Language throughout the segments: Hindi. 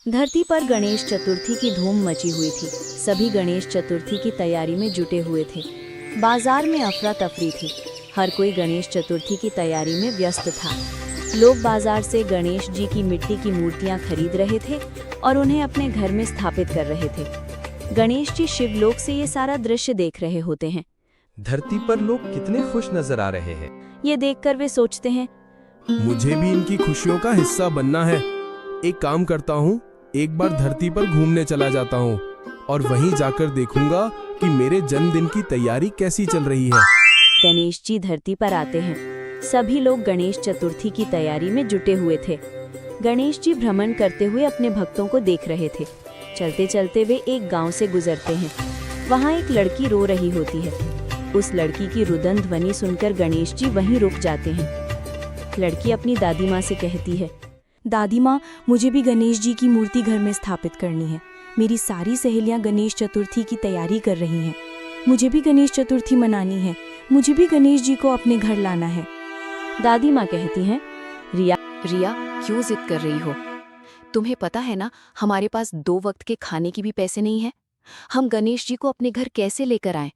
धरती पर गणेश चतुर्थी की धूम मची हुई थी। सभी गणेश चतुर्थी की तैयारी में जुटे हुए थे। बाजार में अफरा तफरी थी। हर कोई गणेश चतुर्थी की तैयारी में व्यस्त था। लोग बाजार से गणेश जी की मिट्टी की मूर्तियां खरीद रहे थे और उन्हें अपने घर में स्थापित कर रहे थे। गणेश जी शिवलोक से ये सारा दृश्य देख रहे होते हैं। धरती पर लोग कितने खुश नजर आ रहे हैं। ये देखकर वे सोचते हैं, मुझे भी इनकी खुशियों का हिस्सा बनना है। एक काम करता हूँ, एक बार धरती पर घूमने चला जाता हूँ और वहीं जाकर देखूंगा कि मेरे जन्मदिन की तैयारी कैसी चल रही है। गणेश जी धरती पर आते हैं। सभी लोग गणेश चतुर्थी की तैयारी में जुटे हुए थे। गणेश जी भ्रमण करते हुए अपने भक्तों को देख रहे थे। चलते चलते वे एक गांव से गुजरते हैं। वहां एक लड़की रो रही होती है। उस लड़की की रुदन ध्वनि सुनकर गणेश जी वहीं रुक जाते हैं। लड़की अपनी दादी माँ से कहती है, दादी माँ, मुझे भी गणेश जी की मूर्ति घर में स्थापित करनी है। मेरी सारी सहेलियाँ गणेश चतुर्थी की तैयारी कर रही हैं। मुझे भी गणेश चतुर्थी मनानी है। मुझे भी गणेश जी को अपने घर लाना है। दादी माँ कहती हैं, रिया, क्यों जिद कर रही हो? तुम्हें पता है ना, हमारे पास 2 वक्त के खाने की भी पैसे नहीं है। हम गणेश जी को अपने घर कैसे लेकर आएं?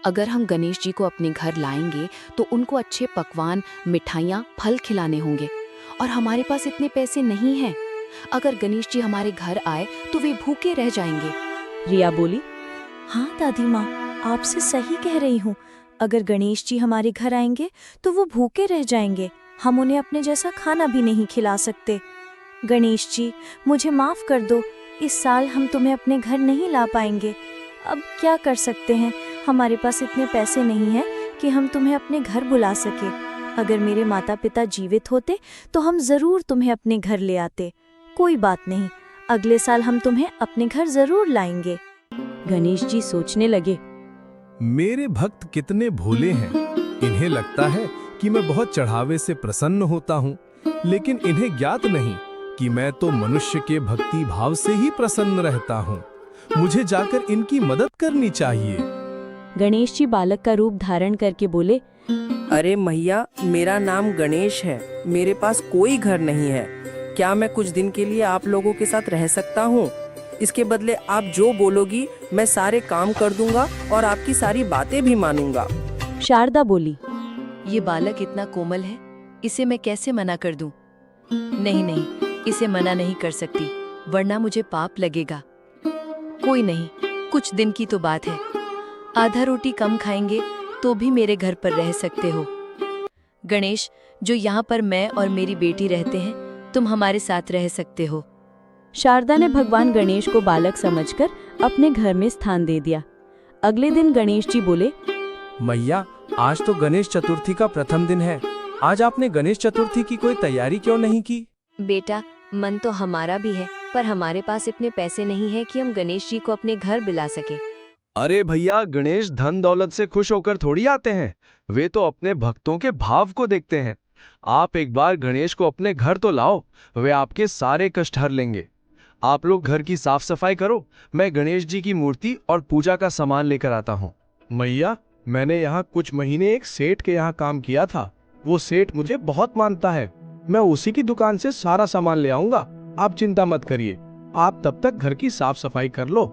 अगर हम गणेश जी को अपने घर लाएंगे तो उनको अच्छे पकवान, मिठाइयाँ, फल खिलाने होंगे और हमारे पास इतने पैसे नहीं हैं। अगर गणेश जी हमारे घर आए तो वे भूखे रह जाएंगे। रिया बोली, हाँ दादी माँ, आपसे सही कह रही हूँ। अगर गणेश जी हमारे घर आएंगे तो वो भूखे रह जाएंगे। हम उन्हें अपने जैसा खाना भी नहीं खिला सकते। गणेश जी, मुझे माफ़ कर दो। इस साल हम तुम्हें अपने घर नहीं ला पाएंगे। अब क्या कर सकते हैं, हमारे पास इतने पैसे नहीं हैं कि हम तुम्हें अपने घर बुला सके। अगर मेरे माता पिता जीवित होते तो हम ज़रूर तुम्हें अपने घर ले आते। कोई बात नहीं, अगले साल हम तुम्हें अपने घर ज़रूर लाएंगे। गणेश जी सोचने लगे, मेरे भक्त कितने भोले हैं। इन्हें लगता है कि मैं बहुत चढ़ावे से प्रसन्न होता हूँ, लेकिन इन्हें ज्ञात नहीं कि मैं तो मनुष्य के भक्ति भाव से ही प्रसन्न रहता हूँ। मुझे जाकर इनकी मदद करनी चाहिए। गणेश जी बालक का रूप धारण करके बोले, अरे मैया, मेरा नाम गणेश है। मेरे पास कोई घर नहीं है। क्या मैं कुछ दिन के लिए आप लोगों के साथ रह सकता हूँ? इसके बदले आप जो बोलोगी मैं सारे काम कर दूंगा और आपकी सारी बातें भी मानूंगा। शारदा बोली, ये बालक इतना कोमल है, इसे मैं कैसे मना कर दूं? नहीं, इसे मना नहीं कर सकती, वरना मुझे पाप लगेगा। कोई नहीं, कुछ दिन की तो बात है। आधा रोटी कम खाएंगे तो भी मेरे घर पर रह सकते हो। गणेश, जो यहाँ पर मैं और मेरी बेटी रहते हैं, तुम हमारे साथ रह सकते हो। शारदा ने भगवान गणेश को बालक समझकर अपने घर में स्थान दे दिया। अगले दिन गणेश जी बोले, मैया, आज तो गणेश चतुर्थी का प्रथम दिन है। आज आपने गणेश चतुर्थी की कोई तैयारी क्यों नहीं की? बेटा, मन तो हमारा भी है, पर हमारे पास इतने पैसे नहीं है कि हम गणेश जी को अपने घर बुला सके। अरे भैया, गणेश धन दौलत से खुश होकर थोड़ी आते हैं। वे तो अपने भक्तों के भाव को देखते हैं। आप एक बार गणेश को अपने घर तो लाओ, वे आपके सारे कष्ट हर लेंगे। आप लोग घर की साफ सफाई करो, मैं गणेश जी की मूर्ति और पूजा का सामान लेकर आता हूँ। मैया, मैंने यहाँ कुछ महीने एक सेठ के यहाँ काम किया था। वो सेठ मुझे बहुत मानता है। मैं उसी की दुकान से सारा सामान ले आऊंगा। आप चिंता मत करिए। आप तब तक घर की साफ सफाई कर लो।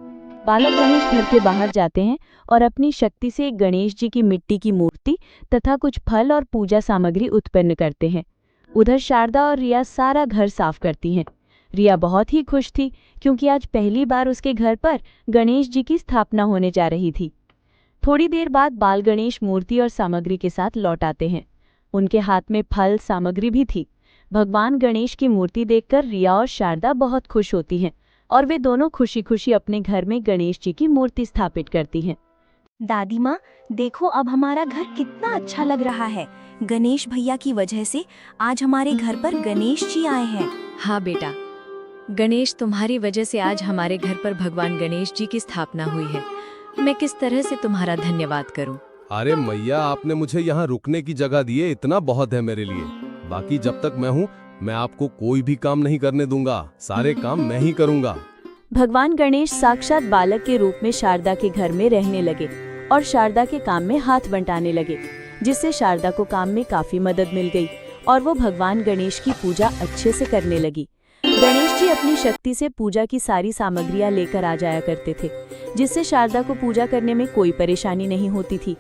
बालक गणेश घर के बाहर जाते हैं और अपनी शक्ति से एक गणेश जी की मिट्टी की मूर्ति तथा कुछ फल और पूजा सामग्री उत्पन्न करते हैं। उधर शारदा और रिया सारा घर साफ करती हैं। रिया बहुत ही खुश थी क्योंकि आज पहली बार उसके घर पर गणेश जी की स्थापना होने जा रही थी। थोड़ी देर बाद बाल गणेश मूर्ति और सामग्री के साथ लौट आते हैं। उनके हाथ में फल सामग्री भी थी। भगवान गणेश की मूर्ति देखकर रिया और शारदा बहुत खुश होती हैं और वे दोनों खुशी खुशी अपने घर में गणेश जी की मूर्ति स्थापित करती हैं। दादी माँ, देखो अब हमारा घर कितना अच्छा लग रहा है। गणेश भैया की वजह से आज हमारे घर पर गणेश जी आए हैं। हाँ बेटा, गणेश, तुम्हारी वजह से आज हमारे घर पर भगवान गणेश जी की स्थापना हुई है। मैं किस तरह से तुम्हारा धन्यवाद करूं? अरे मैया, आपने मुझे यहाँ रुकने की जगह दी है, इतना बहुत है मेरे लिए। बाकी जब तक मैं हूँ, मैं आपको कोई भी काम नहीं करने दूंगा। सारे काम मैं ही करूंगा। भगवान गणेश साक्षात बालक के रूप में शारदा के घर में रहने लगे और शारदा के काम में हाथ बंटाने लगे, जिससे शारदा को काम में काफी मदद मिल गई और वो भगवान गणेश की पूजा अच्छे से करने लगी। गणेश जी अपनी शक्ति से पूजा की सारी सामग्रियां लेकर आ जाया करते थे, जिससे शारदा को पूजा करने में कोई परेशानी नहीं होती थी।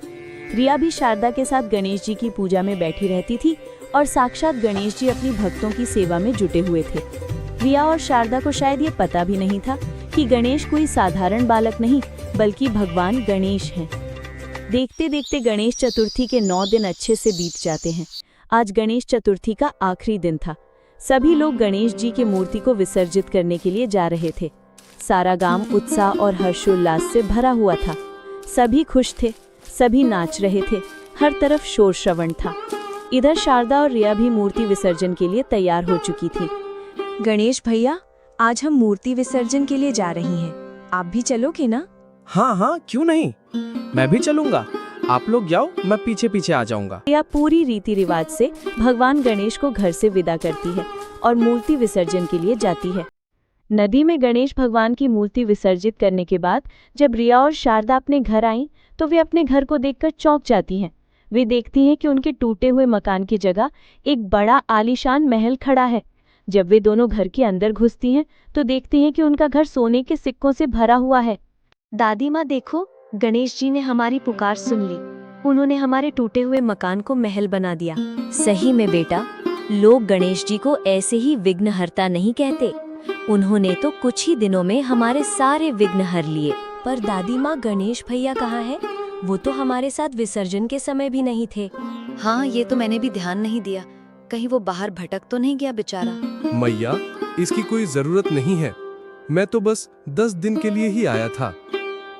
रिया भी शारदा के साथ गणेश जी की पूजा में बैठी रहती थी और साक्षात गणेश जी अपनी भक्तों की सेवा में जुटे हुए थे। रिया और शारदा को शायद ये पता भी नहीं था कि गणेश कोई साधारण बालक नहीं बल्कि भगवान गणेश हैं। देखते देखते गणेश चतुर्थी के 9 दिन अच्छे से बीत जाते हैं। आज गणेश चतुर्थी का आखिरी दिन था। सभी लोग गणेश जी की मूर्ति को विसर्जित करने के लिए जा रहे थे। सारा गांव उत्साह और हर्षोल्लास से भरा हुआ था। सभी खुश थे, सभी नाच रहे थे, हर तरफ शोर श्रवण था। इधर शारदा और रिया भी मूर्ति विसर्जन के लिए तैयार हो चुकी थी। गणेश भैया, आज हम मूर्ति विसर्जन के लिए जा रही हैं। आप भी चलोगे ना? हाँ हाँ, क्यों नहीं, मैं भी चलूंगा। आप लोग जाओ, मैं पीछे पीछे आ जाऊंगा। रिया पूरी रीति रिवाज से भगवान गणेश को घर से विदा करती है और मूर्ति विसर्जन के लिए जाती है। नदी में गणेश भगवान की मूर्ति विसर्जित करने के बाद जब रिया और शारदा अपने घर आईं, तो वे अपने घर को देखकर चौंक जाती हैं। वे देखती हैं कि उनके टूटे हुए मकान की जगह एक बड़ा आलीशान महल खड़ा है। जब वे दोनों घर के अंदर घुसती हैं, तो देखती हैं कि उनका घर सोने के सिक्कों से भरा हुआ है। दादी माँ देखो, गणेश जी ने हमारी पुकार सुन ली। उन्होंने हमारे टूटे हुए मकान को महल बना दिया। सही में बेटा, लोग गणेश जी को ऐसे ही विघ्नहर्ता नहीं कहते। उन्होंने तो कुछ ही दिनों में हमारे सारे विघ्न हर लिए। पर दादी माँ, गणेश भैया कहाँ है? वो तो हमारे साथ विसर्जन के समय भी नहीं थे। हाँ, ये तो मैंने भी ध्यान नहीं दिया। कहीं वो बाहर भटक तो नहीं गया बेचारा। मैया, इसकी कोई जरूरत नहीं है। मैं तो बस 10 दिन के लिए ही आया था।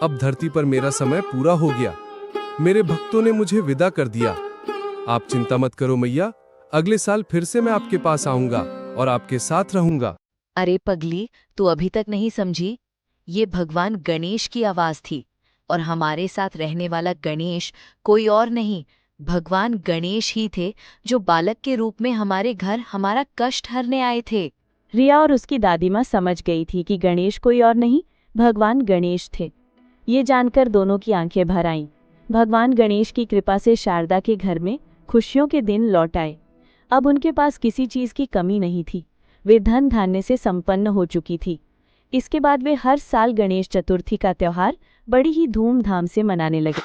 अब धरती पर मेरा समय पूरा हो गया। मेरे भक्तों ने मुझे विदा कर दिया। आप चिंता मत करो मैया, अगले साल फिर से मैं आपके पास आऊंगा और आपके साथ रहूंगा। अरे पगली, तू अभी तक नहीं समझी? ये भगवान गणेश की आवाज थी, और हमारे साथ रहने वाला गणेश कोई और नहीं, भगवान गणेश ही थे, जो बालक के रूप में हमारे घर हमारा कष्ट हरने आए थे। रिया और उसकी दादी माँ समझ गई थी कि गणेश कोई और नहीं, भगवान गणेश थे। ये जानकर दोनों की आंखें भर आईं। भगवान गणेश की कृपा से शारदा के घर में खुशियों के दिन लौट आए। अब उनके पास किसी चीज की कमी नहीं थी। वे धन धान्य से संपन्न हो चुकी थी। इसके बाद वे हर साल गणेश चतुर्थी का त्योहार बड़ी ही धूमधाम से मनाने लगे।